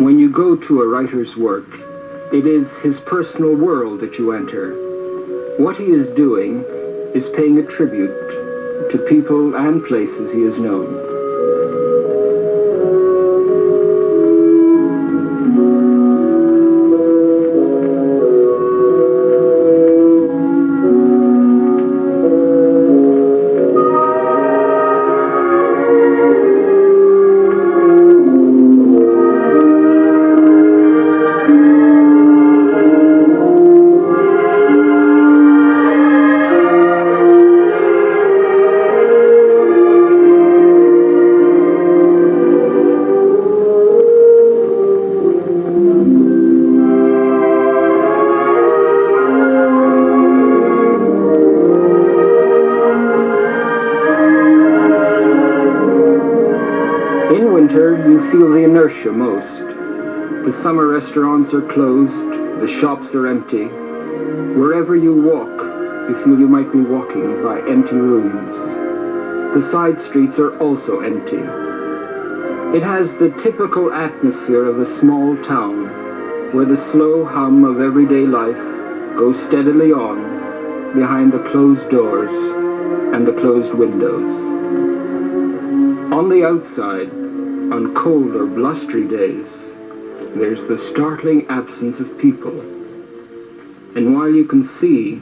When you go to a writer's work, it is his personal world that you enter. What he is doing is paying a tribute to people and places he has known. You feel the inertia most. The summer restaurants are closed, the shops are empty. Wherever you walk, you feel you might be walking by empty rooms. The side streets are also empty. It has the typical atmosphere of a small town, where the slow hum of everyday life goes steadily on behind the closed doors and the closed windows. On the outside, on cold or blustery days, there's the startling absence of people. And while you can see,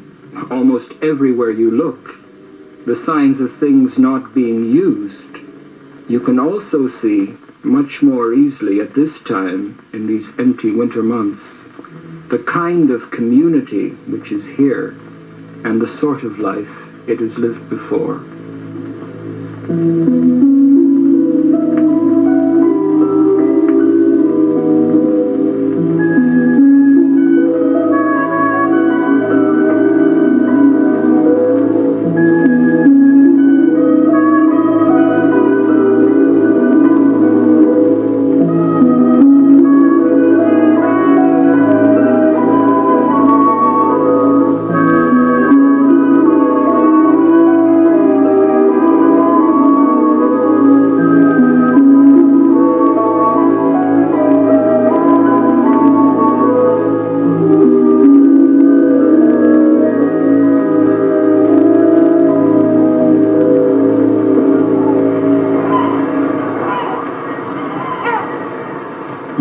almost everywhere you look, the signs of things not being used, you can also see, much more easily at this time, in these empty winter months, the kind of community which is here, and the sort of life it has lived before.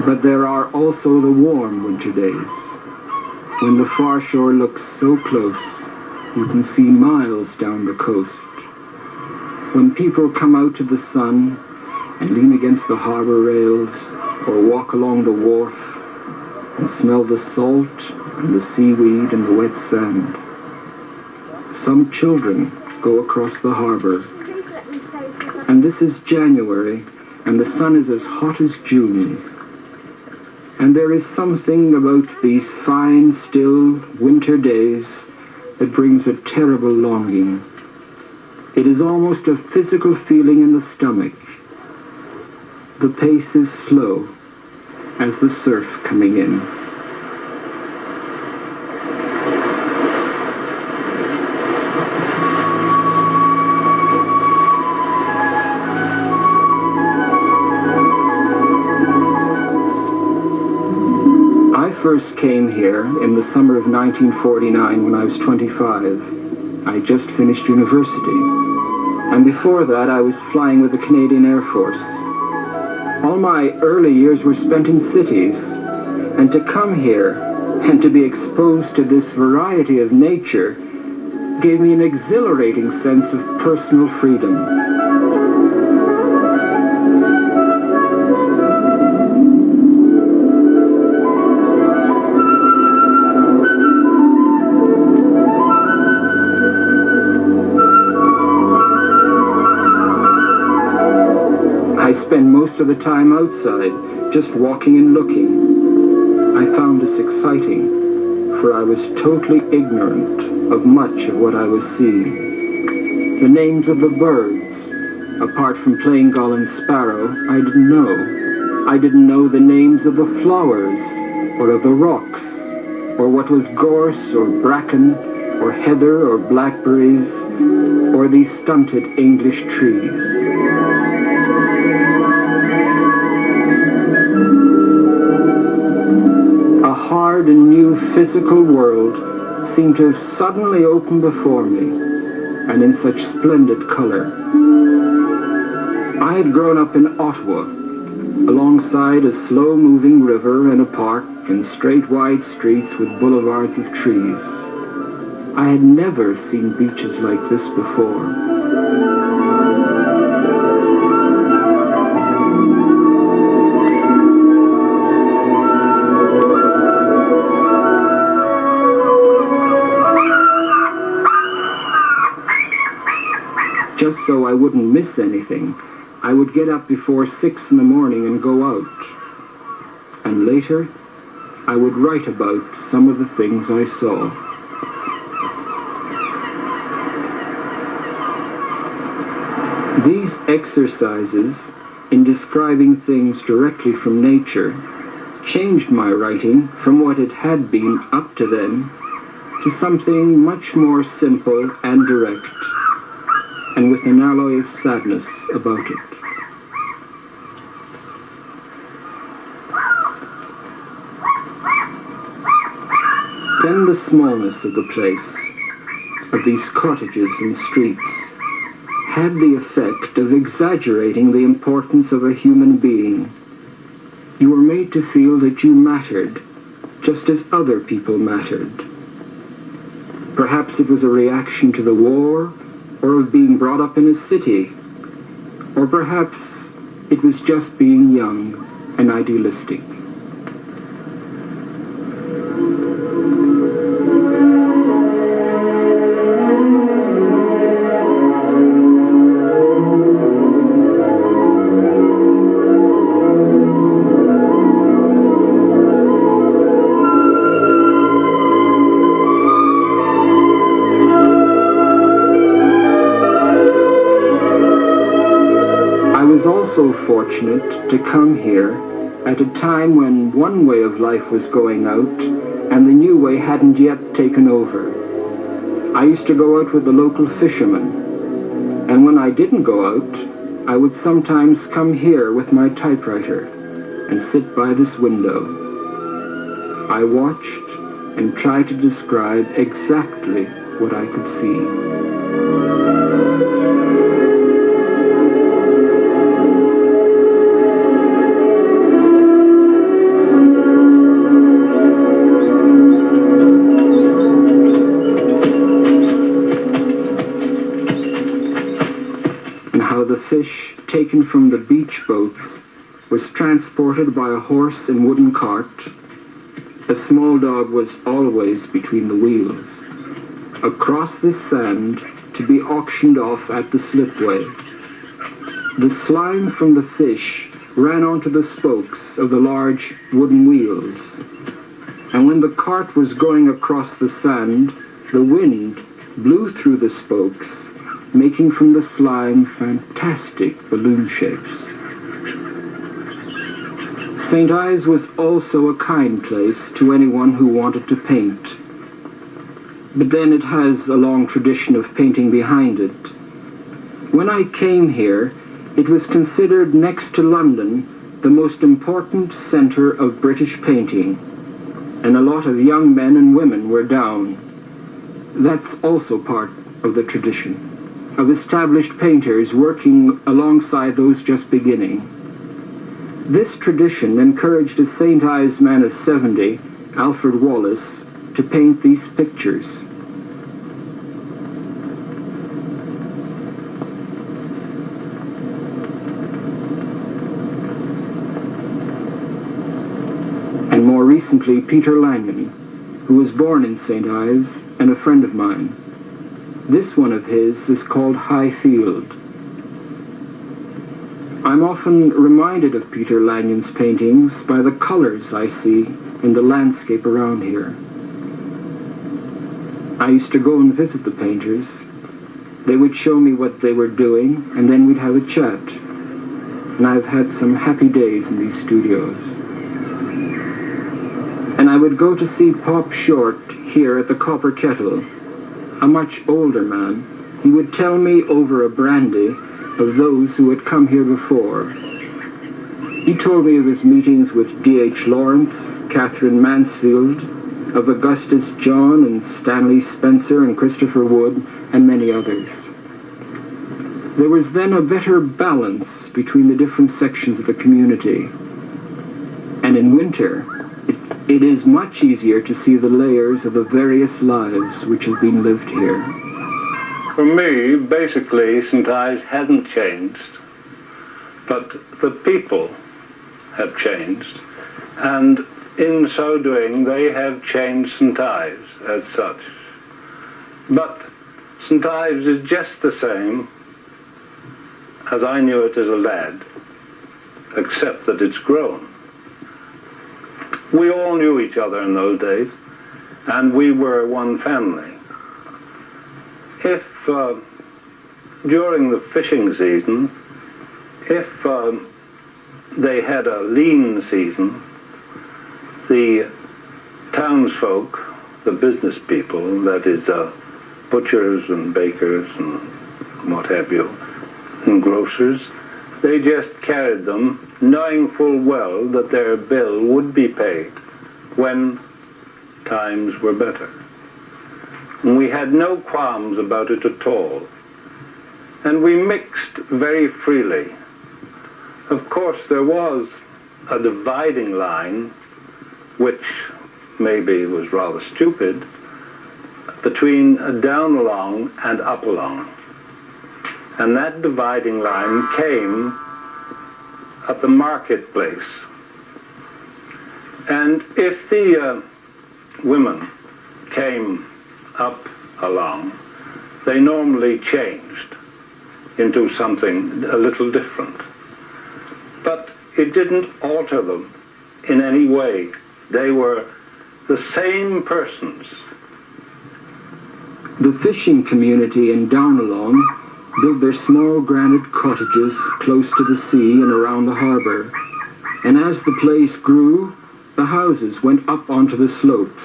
But there are also the warm winter days, when the far shore looks so close, you can see miles down the coast. When people come out to the sun and lean against the harbor rails, or walk along the wharf and smell the salt and the seaweed and the wet sand. Some children go across the harbor. And this is January, and the sun is as hot as June. And there is something about these fine, still winter days that brings a terrible longing. It is almost a physical feeling in the stomach. The pace is slow as the surf coming in. I first came here in the summer of 1949 when I was 25. I just finished university. And before that, I was flying with the Canadian Air Force. All my early years were spent in cities. And to come here and to be exposed to this variety of nature gave me an exhilarating sense of personal freedom. spend most of the time outside, just walking and looking. I found this exciting, for I was totally ignorant of much of what I was seeing. The names of the birds, apart from plain gull and sparrow, I didn't know. I didn't know the names of the flowers, or of the rocks, or what was gorse, or bracken, or heather, or blackberries, or these stunted English trees. A hard and new physical world seemed to have suddenly opened before me, and in such splendid color. I had grown up in Ottawa, alongside a slow-moving river and a park and straight wide streets with boulevards of trees. I had never seen beaches like this before. Just so I wouldn't miss anything, I would get up before 6 in the morning and go out. And later, I would write about some of the things I saw. These exercises in describing things directly from nature changed my writing from what it had been up to then to something much more simple and direct, and with an alloy of sadness about it. Then the smallness of the place, of these cottages and streets, had the effect of exaggerating the importance of a human being. You were made to feel that you mattered, just as other people mattered. Perhaps it was a reaction to the war, or of being brought up in a city, or perhaps it was just being young and idealistic. Fortunate to come here at a time when one way of life was going out and the new way hadn't yet taken over. I used to go out with the local fishermen, and when I didn't go out, I would sometimes come here with my typewriter and sit by this window. I watched and tried to describe exactly what I could see. Fish taken from the beach boats was transported by a horse and wooden cart. A small dog was always between the wheels. Across the sand to be auctioned off at the slipway. The slime from the fish ran onto the spokes of the large wooden wheels. And when the cart was going across the sand, the wind blew through the spokes, making from the slime fantastic balloon shapes. St. Ives was also a kind place to anyone who wanted to paint. But then it has a long tradition of painting behind it. When I came here, it was considered next to London the most important centre of British painting, and a lot of young men and women were down. That's also part of the tradition of established painters working alongside those just beginning. This tradition encouraged a St. Ives man of 70, Alfred Wallace, to paint these pictures. And more recently, Peter Langan, who was born in St. Ives and a friend of mine. This one of his is called High Field. I'm often reminded of Peter Lanion's paintings by the colors I see in the landscape around here. I used to go and visit the painters. They would show me what they were doing, and then we'd have a chat. And I've had some happy days in these studios. And I would go to see Pop Short here at the Copper Kettle, a much older man. He would tell me over a brandy of those who had come here before. He told me of his meetings with D.H. Lawrence, Catherine Mansfield, of Augustus John and Stanley Spencer and Christopher Wood, and many others. There was then a better balance between the different sections of the community. And in winter, it is much easier to see the layers of the various lives which have been lived here. For me, basically, St Ives hasn't changed, but the people have changed, and in so doing, they have changed St Ives as such. But St Ives is just the same as I knew it as a lad, except that it's grown. We all knew each other in those days, and we were one family. If, during the fishing season, if they had a lean season, the townsfolk, the business people, that is butchers and bakers and what have you, and grocers, they just carried them, knowing full well that their bill would be paid when times were better. And we had no qualms about it at all. And we mixed very freely. Of course, there was a dividing line, which maybe was rather stupid, between down along and up along. And that dividing line came at the marketplace. And if the women came up along, they normally changed into something a little different. But it didn't alter them in any way. They were the same persons. The fishing community in Downalong built their small granite cottages close to the sea and around the harbour. And as the place grew, the houses went up onto the slopes,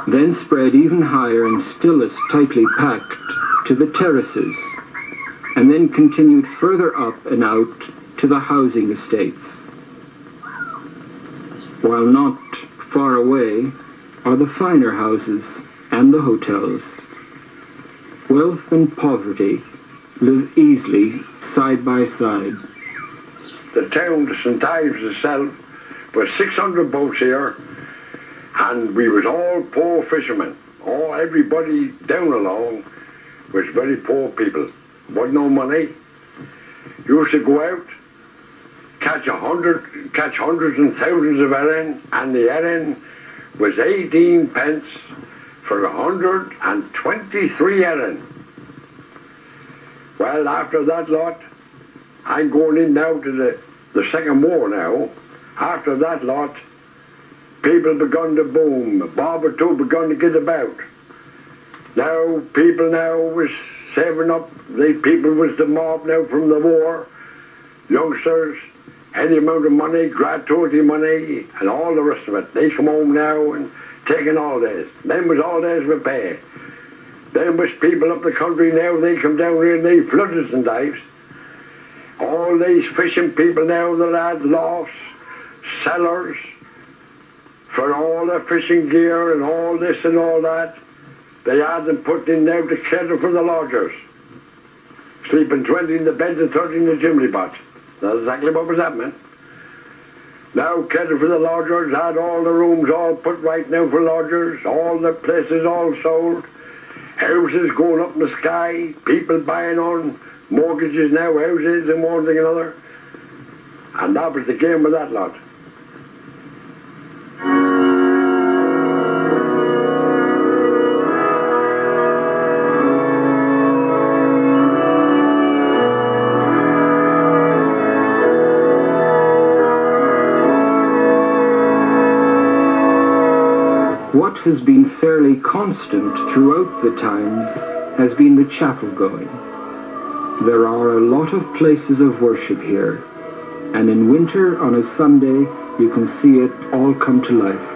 then spread even higher and still as tightly packed to the terraces, and then continued further up and out to the housing estates. While not far away are the finer houses and the hotels. Wealth and poverty live easily side by side. The town of St Ives itself was 600 boats here, and we was all poor fishermen. Everybody down along was very poor people. Wasn't no money. Used to go out, catch hundreds and thousands of herring, and the herring was 18 pence for 123 herring. Well, after that lot, I'm going in now to the Second War now. After that lot, people begun to boom. Bob or two begun to get about. Now, people now was saving up. The people was the mob now from the war. Youngsters, any amount of money, gratuity money, and all the rest of it. They come home now and taking holidays. Them was holidays with pay. Them was people up the country now, they come down here and they flooded St Ives. All these fishing people now that had lofts, cellars, for all their fishing gear and all this and all that, they had them put in now to cater for the lodgers. Sleeping 20 in the bed and 30 in the chimney pot. That's exactly what was happening. Now cater for the lodgers, had all the rooms all put right now for lodgers, all the places all sold, houses going up in the sky, people buying on mortgages now, houses and one thing and another. And that was the game with that lot. has been fairly constant throughout the times has been the chapel going. There are a lot of places of worship here, and in winter on a Sunday you can see it all come to life.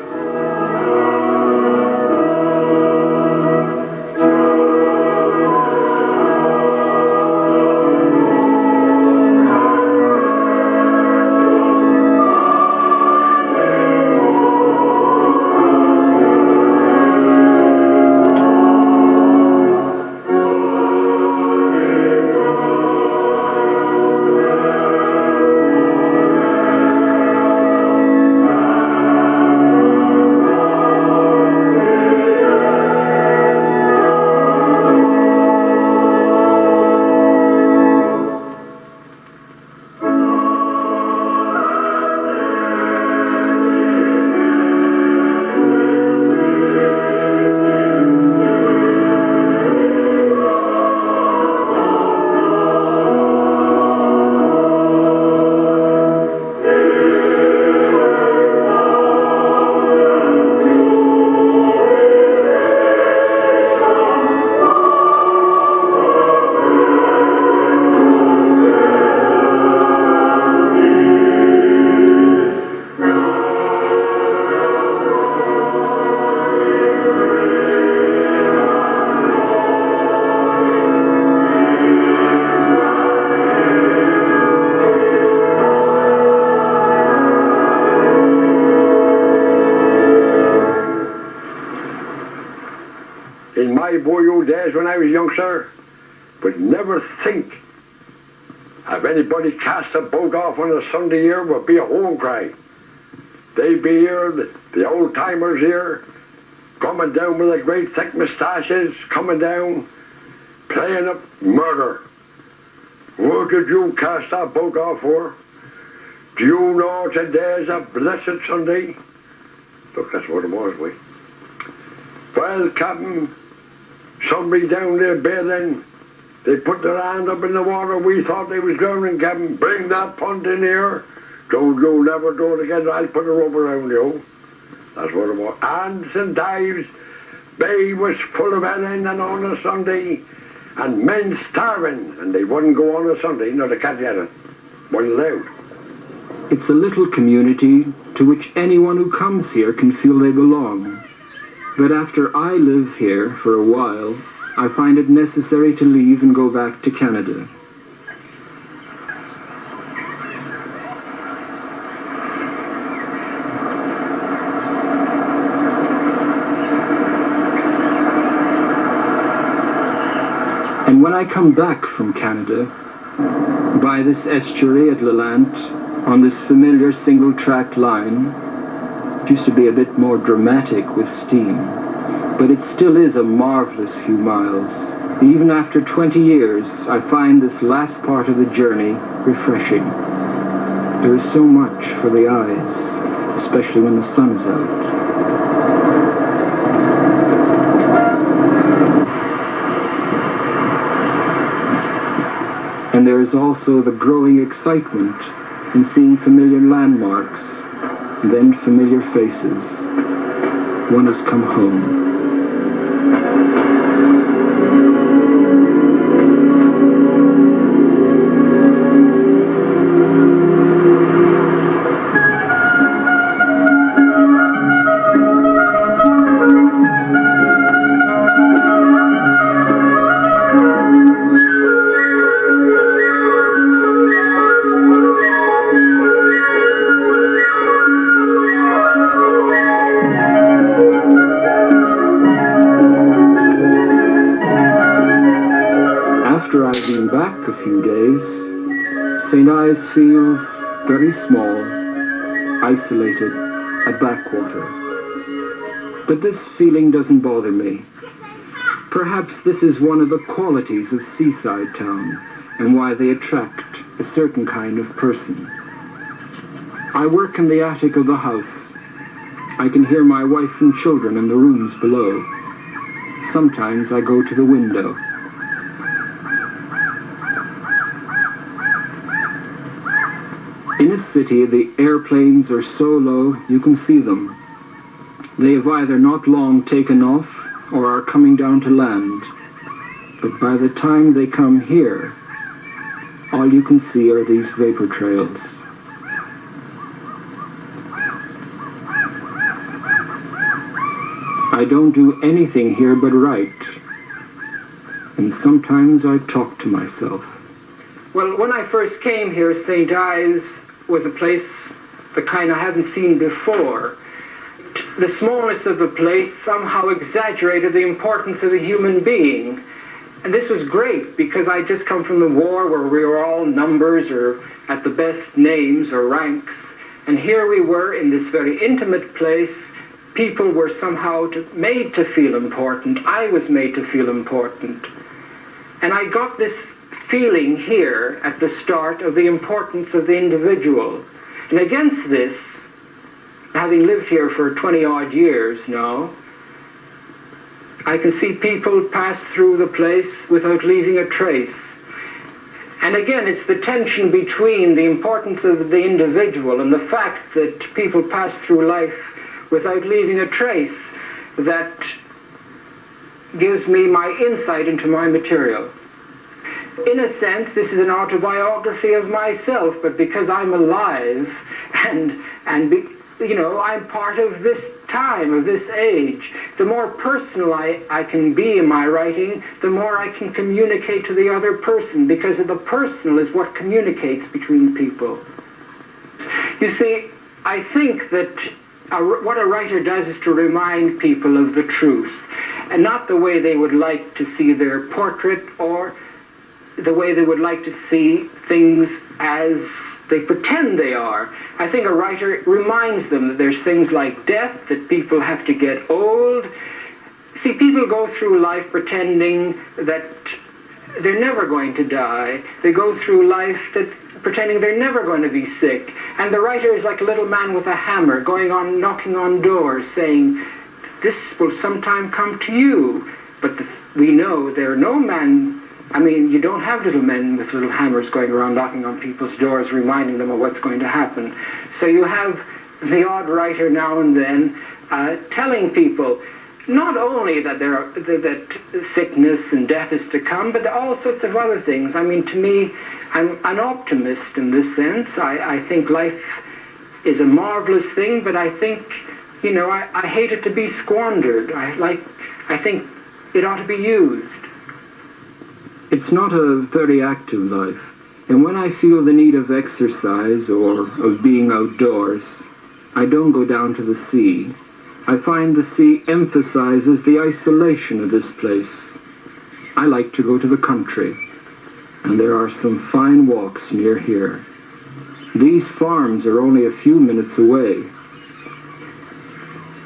In my boyhood days when I was youngster, would never think of anybody cast a boat off on a Sunday here would be a home cry. They'd be here, the old timers here, coming down with their great thick moustaches, coming down, playing up murder. What did you cast that boat off for? Do you know today's a blessed Sunday? Look, that's what it was, we. Well, Captain, somebody down there bathing, they put their hand up in the water, we thought they was drowning, Captain. Bring that punt in here. Don't you never do it again, I'll put a rope around you. That's what it was. And St Ives Bay was full of men in and on a Sunday, and men starving, and they wouldn't go on a Sunday, no, they can't get it. Wasn't allowed. It's a little community to which anyone who comes here can feel they belong. But after I live here for a while, I find it necessary to leave and go back to Canada. And when I come back from Canada, by this estuary at Lelant, on this familiar single-track line, it used to be a bit more dramatic with steam, but it still is a marvelous few miles. Even after 20 years, I find this last part of the journey refreshing. There is so much for the eyes, especially when the sun's out. And there is also the growing excitement in seeing familiar landmarks, and then familiar faces. One has come home. After I've been back a few days, St Ives feels very small, isolated, a backwater. But this feeling doesn't bother me. Perhaps this is one of the qualities of seaside towns and why they attract a certain kind of person. I work in the attic of the house. I can hear my wife and children in the rooms below. Sometimes I go to the window. In a city, the airplanes are so low you can see them. They have either not long taken off or are coming down to land. But by the time they come here, all you can see are these vapor trails. I don't do anything here but write. And sometimes I talk to myself. Well, when I first came here, St. Ives was a place, the kind I hadn't seen before. The smallness of the place somehow exaggerated the importance of the human being. And this was great because I'd just come from the war where we were all numbers or at the best names or ranks. And here we were in this very intimate place. People were somehow made to feel important. I was made to feel important. And I got this feeling here at the start of the importance of the individual. And against this, having lived here for 20-odd years now, I can see people pass through the place without leaving a trace. And again, it's the tension between the importance of the individual and the fact that people pass through life without leaving a trace that gives me my insight into my material. In a sense, this is an autobiography of myself, but because I'm alive and I'm part of this time, of this age, the more personal I can be in my writing, the more I can communicate to the other person, because the personal is what communicates between people. You see, I think that what a writer does is to remind people of the truth, and not the way they would like to see their portrait or the way they would like to see things as they pretend they are. I think a writer reminds them that there's things like death, that people have to get old. See, people go through life pretending that they're never going to die. They go through life pretending they're never going to be sick. And the writer is like a little man with a hammer going on knocking on doors saying, this will sometime come to you. But we know there are no men. I mean, you don't have little men with little hammers going around knocking on people's doors, reminding them of what's going to happen. So you have the odd writer now and then telling people not only that that sickness and death is to come, but all sorts of other things. I mean, to me, I'm an optimist in this sense. I think life is a marvelous thing, but I think, I hate it to be squandered. I think it ought to be used. It's not a very active life, and when I feel the need of exercise or of being outdoors, I don't go down to the sea. I find the sea emphasizes the isolation of this place. I like to go to the country, and there are some fine walks near here. These farms are only a few minutes away.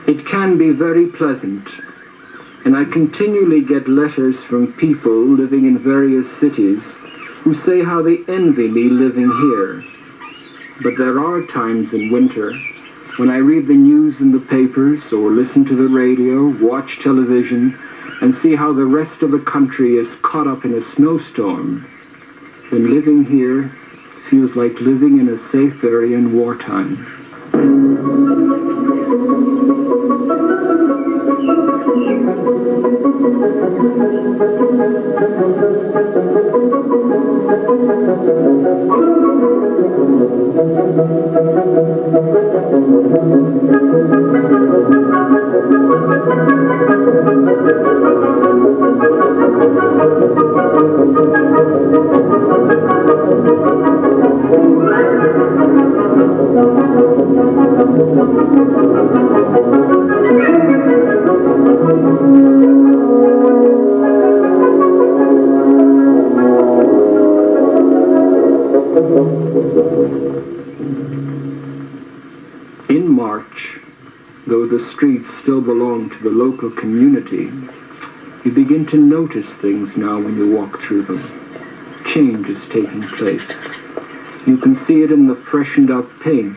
It can be very pleasant, and I continually get letters from people living in various cities who say how they envy me living here. But there are times in winter when I read the news in the papers or listen to the radio, watch television, and see how the rest of the country is caught up in a snowstorm, then living here feels like living in a safe area in wartime. In March, though the streets still belong to the local community, you begin to notice things now when you walk through them. Change is taking place. You can see it in the freshened up paint,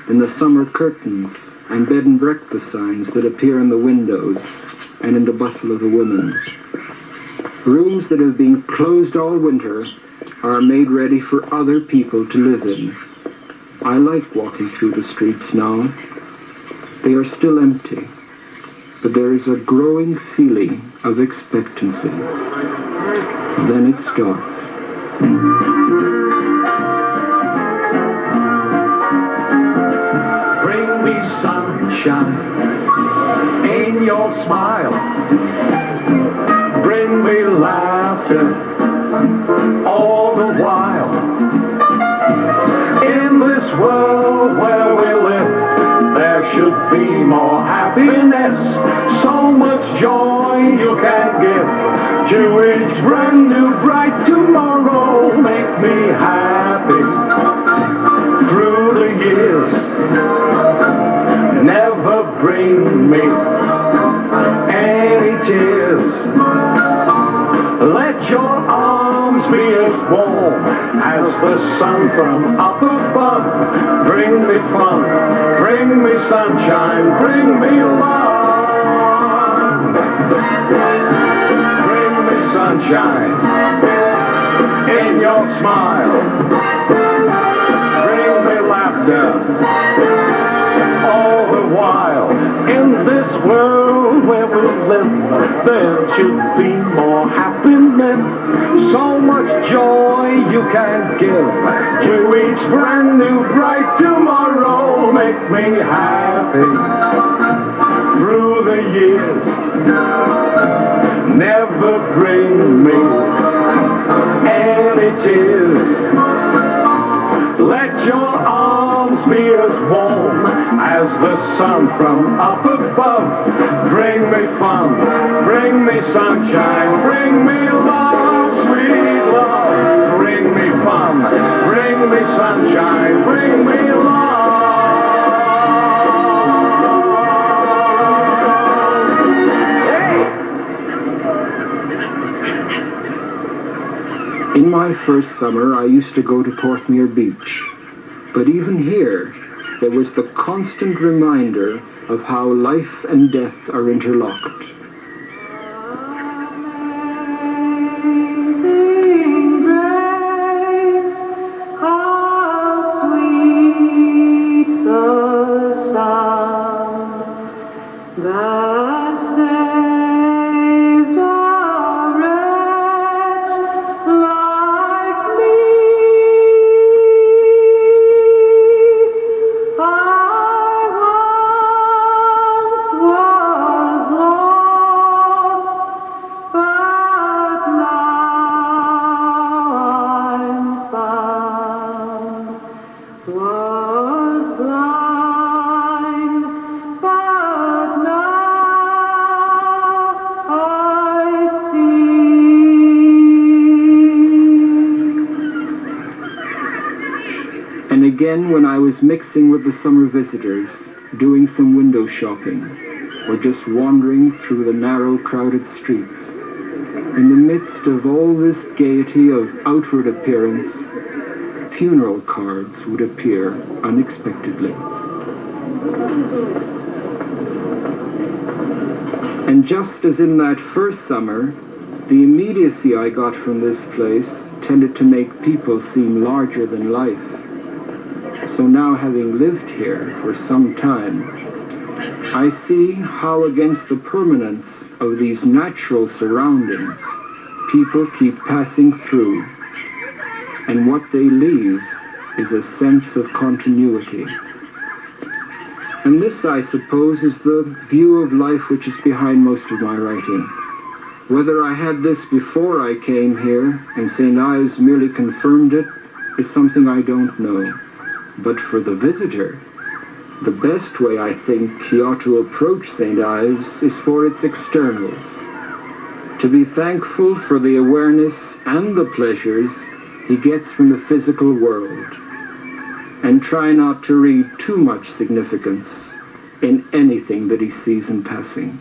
in the summer curtains and bed and breakfast signs that appear in the windows, and in the bustle of the women. Rooms that have been closed all winter are made ready for other people to live in. I like walking through the streets now. They are still empty, but there is a growing feeling of expectancy. Then it starts. Bring me sunshine in your smile. Bring me laughter all the while. In this world where we live, there should be more happiness. So much joy you can give to each brand new bright tomorrow. Make me happy through the years. Never bring me any tears. Let your arms be as warm as the sun from up above. Bring me fun, bring me sunshine, bring me love. Bring me sunshine in your smile. Bring me laughter all the while. In this world where we live, there should be more happiness. So much joy you can give to each brand new bright tomorrow. Make me happy through the years. Never bring me any tears. Let your arms be as warm as the sun from up above. Bring me fun, bring me sunshine, bring me love, sweet love. Bring me fun, bring me sunshine, bring me love. In my first summer, I used to go to Portmere Beach. But even here, there was the constant reminder of how life and death are interlocked. Again, when I was mixing with the summer visitors, doing some window shopping, or just wandering through the narrow, crowded streets, in the midst of all this gaiety of outward appearance, funeral cards would appear unexpectedly. And just as in that first summer, the immediacy I got from this place tended to make people seem larger than life. So now, having lived here for some time, I see how against the permanence of these natural surroundings, people keep passing through, and what they leave is a sense of continuity. And this, I suppose, is the view of life which is behind most of my writing. Whether I had this before I came here, and St. Ives merely confirmed it, is something I don't know. But for the visitor, the best way I think he ought to approach St. Ives is for its externals. To be thankful for the awareness and the pleasures he gets from the physical world, and try not to read too much significance in anything that he sees in passing.